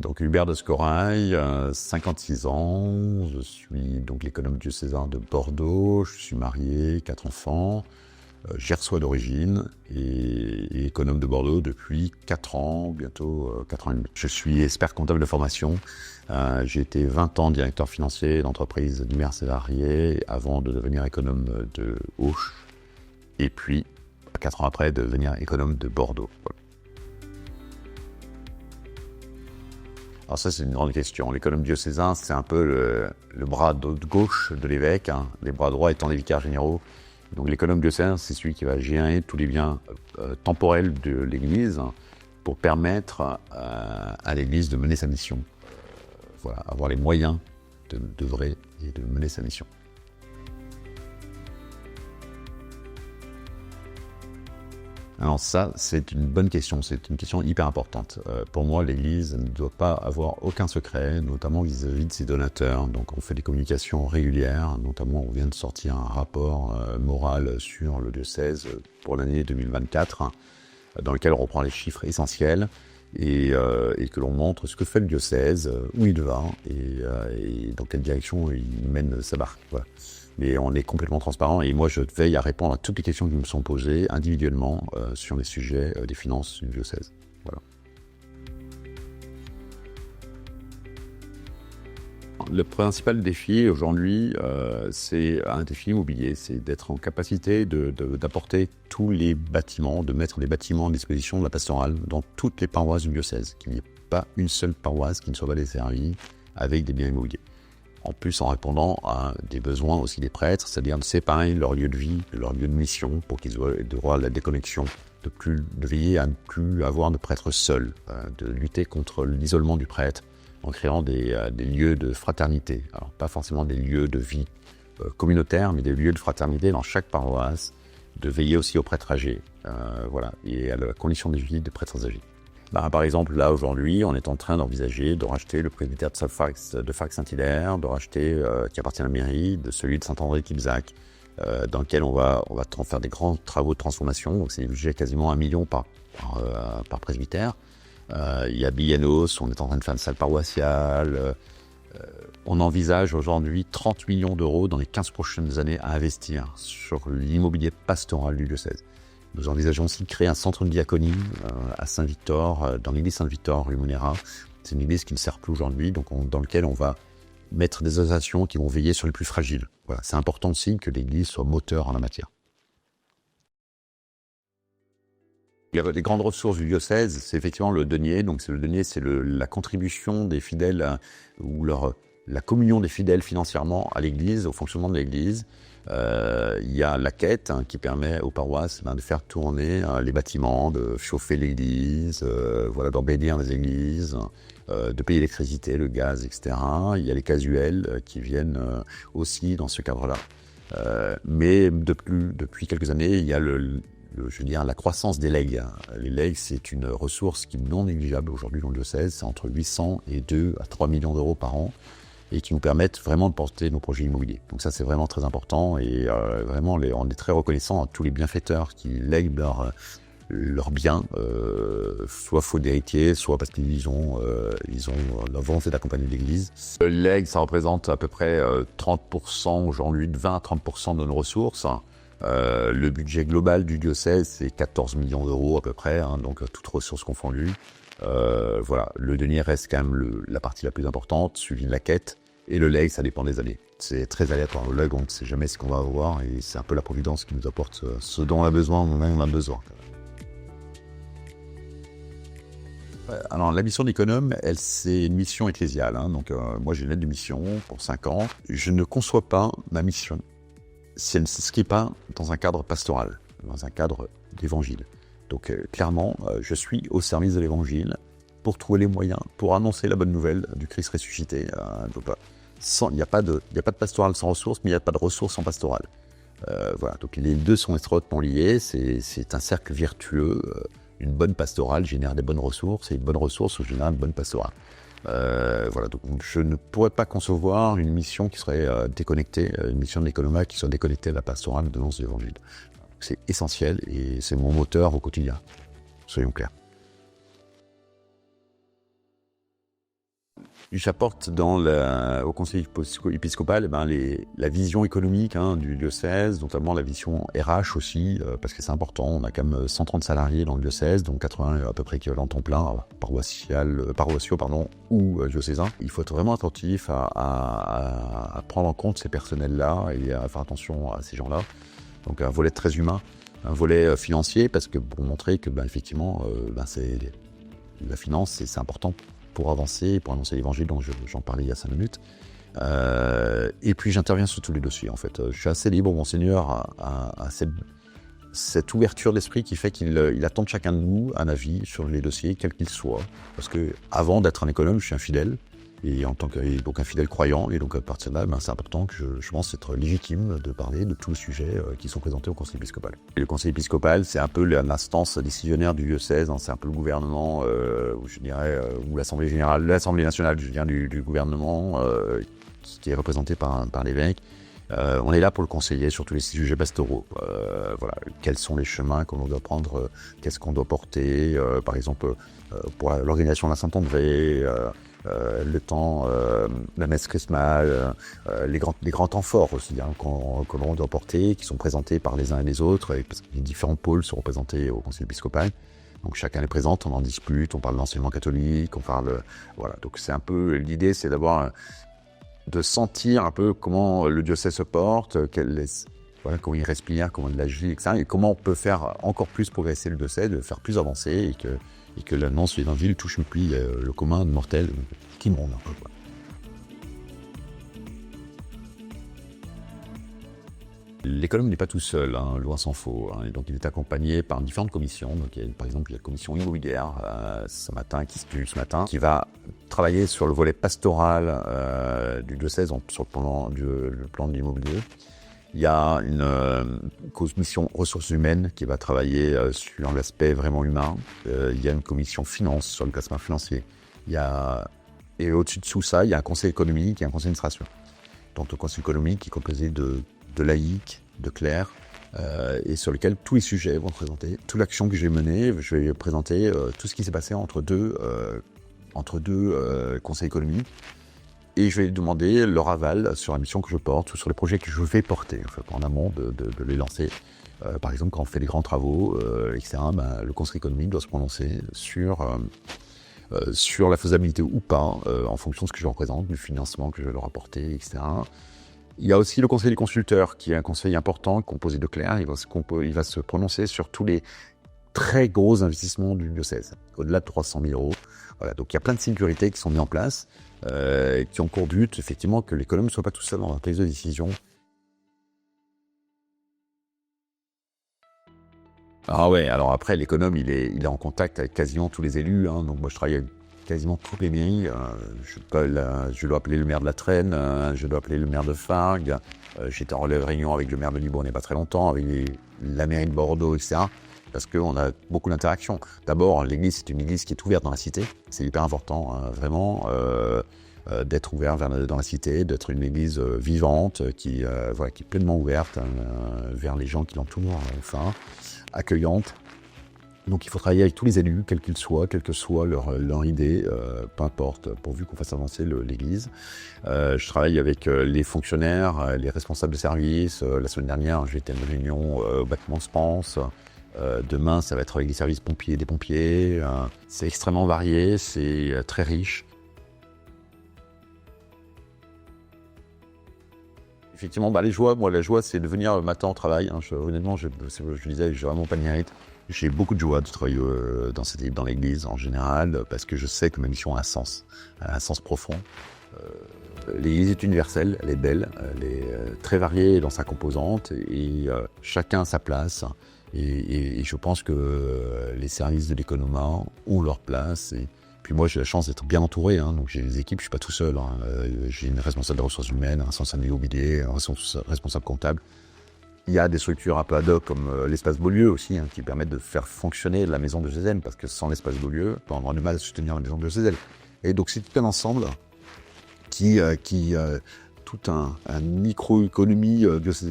Donc Hubert de Scorail, 56 ans, je suis donc l'économe diocésain de Bordeaux, je suis marié, 4 enfants, gersois d'origine et économe de Bordeaux depuis 4 ans, bientôt 4 ans et demi. Je suis expert comptable de formation, j'ai été 20 ans directeur financier d'entreprises diverses et variées avant de devenir économe de Auch et puis 4 ans après de devenir économe de Bordeaux. Voilà. Alors ça, c'est une grande question. L'économe diocésain, c'est un peu le bras gauche de l'évêque, hein, les bras droits étant les vicaires généraux. Donc l'économe diocésain, c'est celui qui va gérer tous les biens temporels de l'Église pour permettre à l'Église de mener sa mission. Voilà, avoir les moyens d'œuvrer et de mener sa mission. Alors ça, c'est une bonne question, c'est une question hyper importante. Pour moi, l'Église ne doit pas avoir aucun secret, notamment vis-à-vis de ses donateurs. Donc on fait des communications régulières, notamment on vient de sortir un rapport moral sur le diocèse pour l'année 2024, dans lequel on reprend les chiffres essentiels et que l'on montre ce que fait le diocèse, où il va et dans quelle direction il mène sa barque. Voilà. Mais on est complètement transparent et moi je veille à répondre à toutes les questions qui me sont posées individuellement sur les sujets des finances du diocèse. Voilà. Le principal défi aujourd'hui, c'est un défi immobilier, c'est d'être en capacité d'apporter tous les bâtiments, de mettre les bâtiments à disposition de la pastorale dans toutes les paroisses du diocèse, qu'il n'y ait pas une seule paroisse qui ne soit pas desservie avec des biens immobiliers. En plus, en répondant à des besoins aussi des prêtres, c'est-à-dire de séparer leur lieu de vie de leur lieu de mission pour qu'ils aient droit à la déconnexion, de veiller à ne plus avoir de prêtres seuls, de lutter contre l'isolement du prêtre en créant des lieux de fraternité. Alors, pas forcément des lieux de vie communautaire, mais des lieux de fraternité dans chaque paroisse, de veiller aussi aux prêtres âgés, voilà, et à la condition de vie des prêtres âgés. Par exemple, là, aujourd'hui, on est en train d'envisager de racheter le presbytère de Farc-Saint-Hilaire, de racheter, qui appartient à la mairie, de celui de Saint-André-Kibzac, dans lequel on va faire des grands travaux de transformation. Donc, c'est des budgets quasiment 1 million par presbytère. Il y a Billanos, on est en train de faire une salle paroissiale. On envisage aujourd'hui 30 millions d'euros dans les 15 prochaines années à investir sur l'immobilier pastoral du diocèse. Nous envisageons aussi de créer un centre de diaconie à Saint-Victor, dans l'église Saint-Victor, rue Monéra. C'est une église qui ne sert plus aujourd'hui, donc dans lequel on va mettre des associations qui vont veiller sur les plus fragiles. Voilà, c'est important aussi que l'église soit moteur en la matière. Il y a des grandes ressources du diocèse, c'est effectivement le denier. Donc le denier, c'est la contribution des fidèles ou la communion des fidèles financièrement à l'église, au fonctionnement de l'église. Il y a la quête qui permet aux paroisses de faire tourner les bâtiments, de chauffer l'église, voilà, d'embellir les églises, de payer l'électricité, le gaz, etc. Il y a les casuels qui viennent aussi dans ce cadre-là. Mais depuis quelques années, il y a la croissance des legs. Les legs, c'est une ressource qui est non négligeable aujourd'hui dans le diocèse. C'est entre 800 et 2 à 3 millions d'euros par an et qui nous permettent vraiment de porter nos projets immobiliers. Donc ça, c'est vraiment très important et vraiment, on est très reconnaissant à tous les bienfaiteurs qui lèguent leurs biens, soit faute d'héritiers, soit parce qu'ils ont la volonté d'accompagner l'Église. Le legs, ça représente à peu près 30% aujourd'hui, de 20 à 30% de nos ressources. Le budget global du diocèse, c'est 14 millions d'euros à peu près, donc toutes ressources confondues. Voilà, le denier reste quand même la partie la plus importante, suivi de la quête. Et le legs, ça dépend des années. C'est très aléatoire. Le legs, on ne sait jamais ce qu'on va avoir et c'est un peu la providence qui nous apporte ce dont on a besoin, au moment où on a besoin. Alors, la mission d'économe, c'est une mission ecclésiale. Donc, moi, j'ai une lettre de mission pour 5 ans. Je ne conçois pas ma mission si elle ne s'inscrit pas dans un cadre pastoral, dans un cadre d'évangile. Donc, clairement, je suis au service de l'évangile pour trouver les moyens, pour annoncer la bonne nouvelle du Christ ressuscité. Il n'y a pas de pastoral sans ressources, mais il n'y a pas de ressources sans pastoral. Voilà, donc les deux sont étroitement liés, c'est un cercle vertueux. Une bonne pastorale génère des bonnes ressources, et une bonne ressource génère une bonne pastorale. Voilà, donc je ne pourrais pas concevoir une mission qui serait déconnectée, une mission de l'économie qui soit déconnectée de la pastorale de l'annonce de l'évangile. C'est essentiel et c'est mon moteur au quotidien, soyons clairs. J'apporte au conseil épiscopal la vision économique du diocèse, notamment la vision RH aussi, parce que c'est important. On a quand même 130 salariés dans le diocèse, donc 80 à peu près équivalents temps plein, paroissiaux ou diocésains. Il faut être vraiment attentif à prendre en compte ces personnels-là et à faire attention à ces gens-là. Donc un volet très humain, un volet financier, parce que pour montrer que effectivement, la finance, c'est important pour annoncer l'évangile dont j'en parlais il y a 5 minutes. Et puis j'interviens sur tous les dossiers en fait. Je suis assez libre, Monseigneur a cette ouverture d'esprit qui fait qu'il attend de chacun de nous un avis sur les dossiers, quels qu'ils soient. Parce que avant d'être un économe, je suis un fidèle, et donc un fidèle croyant, et donc à partir de là, c'est important que je pense être légitime de parler de tous les sujets qui sont présentés au conseil épiscopal. Et le conseil épiscopal, c'est un peu l'instance décisionnaire du diocèse, c'est un peu le gouvernement, ou l'Assemblée générale, l'Assemblée nationale, du gouvernement, qui est représenté par l'évêque. On est là pour le conseiller sur tous les sujets pastoraux. Quels sont les chemins que l'on doit prendre, qu'est-ce qu'on doit porter, par exemple pour l'organisation de la Saint-André, le temps, la messe chrismale, les grands temps forts aussi que l'on doit porter, qui sont présentés par les uns et les autres, parce que les différents pôles sont représentés au conseil épiscopal. Donc chacun les présente, on en discute, on parle de l'enseignement catholique, on parle... Voilà, donc c'est un peu... L'idée, c'est de sentir un peu comment le diocèse se porte, comment il respire, comment il agit, etc. Et comment on peut faire encore plus progresser le diocèse, de faire plus avancer, et que l'annonce de l'évangile touche le commun mortel qui monde un peu. L'économe n'est pas tout seul, loin s'en faut. Et donc il est accompagné par différentes commissions. Donc par exemple, il y a la commission immobilière qui se tue ce matin, qui va travailler sur le volet pastoral du diocèse sur le plan de l'immobilier. Il y a une commission ressources humaines qui va travailler sur l'aspect vraiment humain. Il y a une commission finance sur le placement financier. Et au-dessus de tout ça, il y a un conseil économique et un conseil d'administration. Donc le conseil économique qui est composé de laïcs, de clercs, et sur lequel tous les sujets vont être présentés. Toute l'action que j'ai menée, je vais présenter tout ce qui s'est passé entre deux conseils économiques. Et je vais demander leur aval sur la mission que je porte ou sur les projets que je vais porter, en amont de les lancer. Par exemple, quand on fait des grands travaux, etc., le conseil économique doit se prononcer sur la faisabilité ou pas, en fonction de ce que je représente, du financement que je vais leur apporter, etc. Il y a aussi le conseil des consulteurs, qui est un conseil important, composé de clercs. Il va se prononcer sur tous les très gros investissements du diocèse, au-delà de 300 000 €. Voilà, donc il y a plein de sécurités qui sont mises en place, qui ont pour but, effectivement, que l'économe ne soit pas tout seul dans la prise de décision. Ah ouais, alors après, l'économe, il est en contact avec quasiment tous les élus, donc moi je travaille avec quasiment toutes les mairies. Je dois appeler le maire de La Trenne, je dois appeler le maire de Fargues, j'étais en réunion avec le maire de Libourne il n'y a pas très longtemps, avec la mairie de Bordeaux, etc. Parce qu'on a beaucoup d'interactions. D'abord, l'église, c'est une église qui est ouverte dans la cité. C'est hyper important, vraiment, d'être ouvert dans la cité, d'être une église vivante, qui est pleinement ouverte vers les gens qui l'entourent, accueillante. Donc il faut travailler avec tous les élus, quels qu'ils soient, quelle que soit leur idée, peu importe, pourvu qu'on fasse avancer l'église. Je travaille avec les fonctionnaires, les responsables de service. La semaine dernière, j'ai été à une réunion au bâtiment Spence. Demain, ça va être avec les services pompiers, des pompiers. C'est extrêmement varié, c'est très riche. Effectivement, la joie, c'est de venir le matin au travail. Honnêtement, je disais, j'ai vraiment pas de mérite. J'ai beaucoup de joie de travailler dans l'église en général, parce que je sais que ma mission a un sens profond. L'église est universelle, elle est belle, elle est très variée dans sa composante, et chacun a sa place. Et je pense que les services de l'économat ont leur place. Et puis moi, j'ai la chance d'être bien entouré, donc j'ai des équipes, je suis pas tout seul. J'ai une responsable des ressources humaines, un responsable immobilier, un responsable comptable. Il y a des structures un peu ad hoc comme l'espace Beaulieu aussi, qui permettent de faire fonctionner la maison de Gézanne, parce que sans l'espace Beaulieu, on aura du mal à soutenir la maison de Gézanne. Et donc c'est tout un ensemble qui toute une microéconomie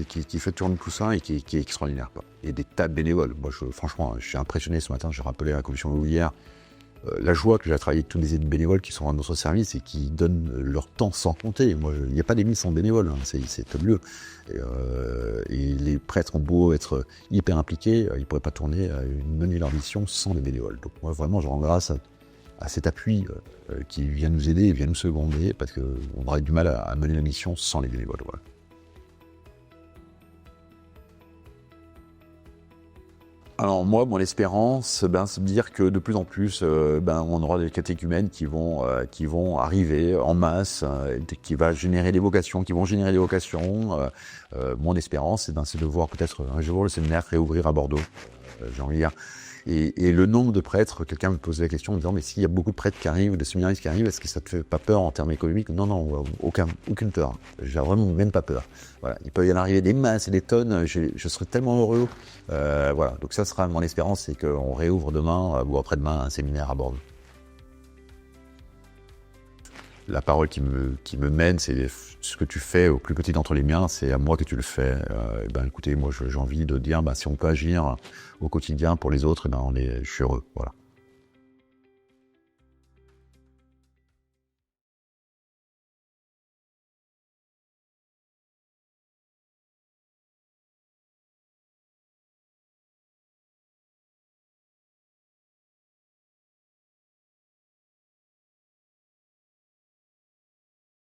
qui fait tourner tout ça et qui est extraordinaire. Et des tas de bénévoles. Moi, franchement, je suis impressionné ce matin. J'ai rappelé à la commission immobilière la joie que j'ai à travailler avec tous les bénévoles qui sont à notre service et qui donnent leur temps sans compter. Moi, il n'y a pas d'église sans bénévoles, hein, c'est top lieu. Et les prêtres ont beau être hyper impliqués, ils ne pourraient pas tourner, mener leur mission sans les bénévoles. Donc moi, vraiment, je rends grâce à cet appui qui vient nous aider et vient nous seconder, parce qu'on aurait du mal à mener la mission sans les bénévoles. Voilà. Alors moi, mon espérance, c'est de dire que de plus en plus, on aura des catéchumènes qui vont arriver en masse, qui vont générer des vocations. Mon espérance, c'est de voir peut-être un jour le séminaire réouvrir à Bordeaux. J'ai envie de dire. Et le nombre de prêtres, quelqu'un me posait la question en me disant, mais s'il y a beaucoup de prêtres qui arrivent, ou de séminaristes qui arrivent, est-ce que ça te fait pas peur en termes économiques? Non, aucune peur. J'ai vraiment même pas peur. Voilà. Il peut y en arriver des masses et des tonnes, je serais tellement heureux. Voilà. Donc ça sera mon espérance, c'est qu'on réouvre demain ou après-demain un séminaire à Bordeaux. La parole qui me mène, c'est ce que tu fais au plus petit d'entre les miens, c'est à moi que tu le fais. Écoutez, moi j'ai envie de dire, si on peut agir au quotidien pour les autres, je suis heureux. Voilà.